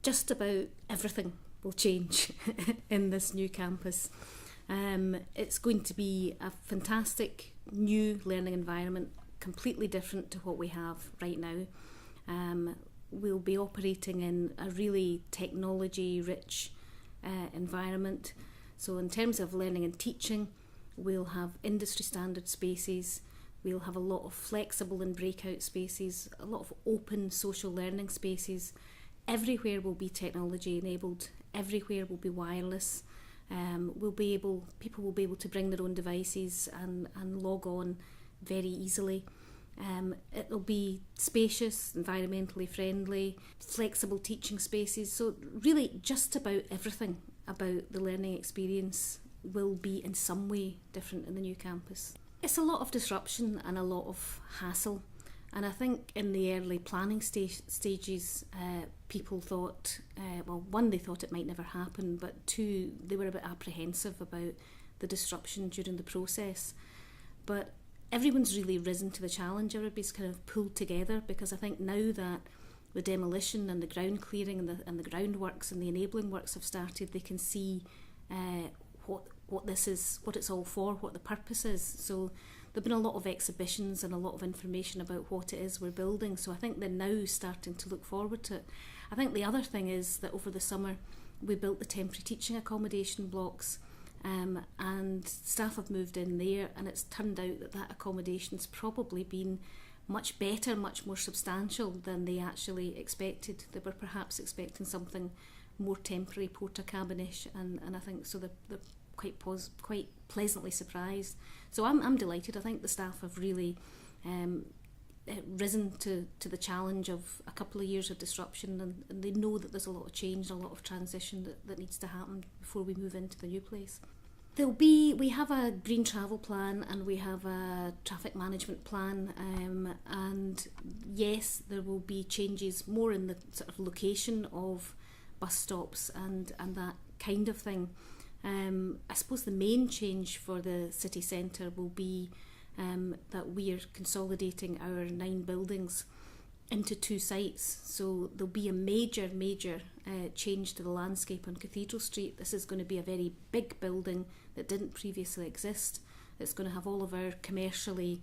just about everything will change in this new campus. It's going to be a fantastic new learning environment, completely different to what we have right now. We'll be operating in a really technology-rich environment. So in terms of learning and teaching, we'll have industry standard spaces, we'll have a lot of flexible and breakout spaces, a lot of open social learning spaces. Everywhere will be technology enabled, everywhere will be wireless. People will be able to bring their own devices and log on very easily. It'll be spacious, environmentally friendly, flexible teaching spaces. So really just about everything about the learning experience will be in some way different in the new campus. It's a lot of disruption and a lot of hassle. And I think in the early planning stages, people thought, one, they thought it might never happen, but two, they were a bit apprehensive about the disruption during the process. But everyone's really risen to the challenge. Everybody's kind of pulled together, because I think now that the demolition and the ground clearing and the groundworks and the enabling works have started, they can see what this is, what it's all for, what the purpose is. So there've been a lot of exhibitions and a lot of information about what it is we're building. So I think they're now starting to look forward to it. I think the other thing is that over the summer we built the temporary teaching accommodation blocks, and staff have moved in there, and it's turned out that accommodation's probably been much better, much more substantial than they actually expected. They were perhaps expecting something more temporary, porta cabin-ish, and I think so they're quite pleasantly surprised. So I'm delighted. I think the staff have really risen to the challenge of a couple of years of disruption, and they know that there's a lot of change, a lot of transition that needs to happen before we move into the new place. We have a green travel plan and we have a traffic management plan, and yes, there will be changes more in the sort of location of bus stops and that kind of thing. I suppose the main change for the city centre will be that we are consolidating our 9 buildings into 2 sites. So there'll be a major change to the landscape on Cathedral Street. This is going to be a very big building that didn't previously exist. It's going to have all of our commercially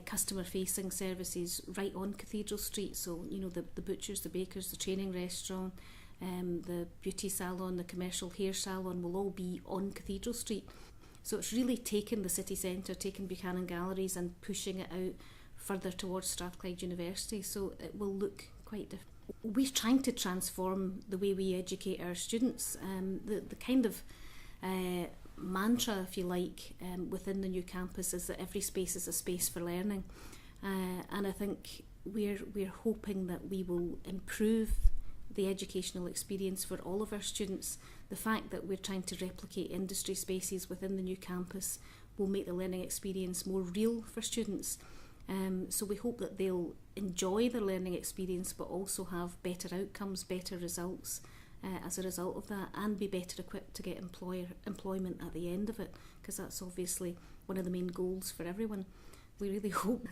customer-facing services right on Cathedral Street. So, you know, the butchers, the bakers, the training restaurant, the beauty salon, the commercial hair salon will all be on Cathedral Street. So it's really taken the city centre, taken Buchanan Galleries and pushing it out further towards Strathclyde University. So it will look quite different. We're trying to transform the way we educate our students. The kind of mantra, if you like, within the new campus is that every space is a space for learning. And I think we're hoping that we will improve the educational experience for all of our students. The fact that we're trying to replicate industry spaces within the new campus will make the learning experience more real for students. So we hope that they'll enjoy the learning experience but also have better outcomes, better results as a result of that, and be better equipped to get employment at the end of it, because that's obviously one of the main goals for everyone. We really hope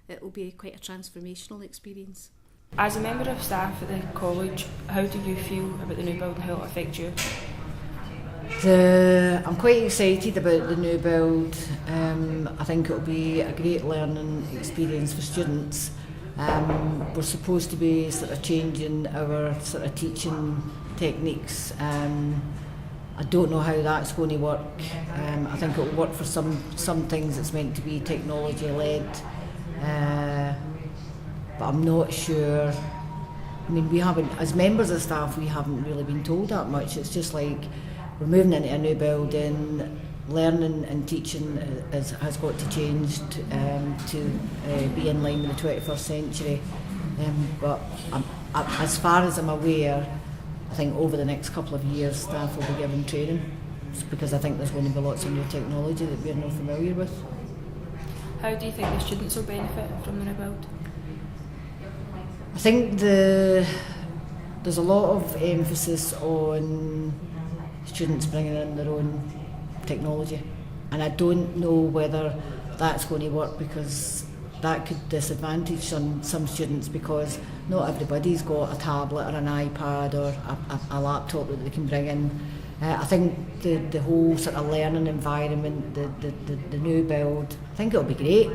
it will be quite a transformational experience. As a member of staff at the college, how do you feel about the new building? How it will affect you? I'm quite excited about the new build. I think it will be a great learning experience for students. We're supposed to be sort of changing our sort of teaching techniques. I don't know how that's going to work. I think it will work for some things. It's meant to be technology led. But I'm not sure. I mean, we haven't, as members of staff, we haven't really been told that much. It's just like we're moving into a new building, learning and teaching has got to change to be in line with the 21st century. But as far as I'm aware, I think over the next couple of years staff will be given training, because I think there's going to be lots of new technology that we're not familiar with. How do you think the students will benefit from the new build? I think there's a lot of emphasis on students bringing in their own technology, and I don't know whether that's going to work, because that could disadvantage some students, because not everybody's got a tablet or an iPad or a laptop that they can bring in. I think the whole sort of learning environment, the new build, I think it'll be great.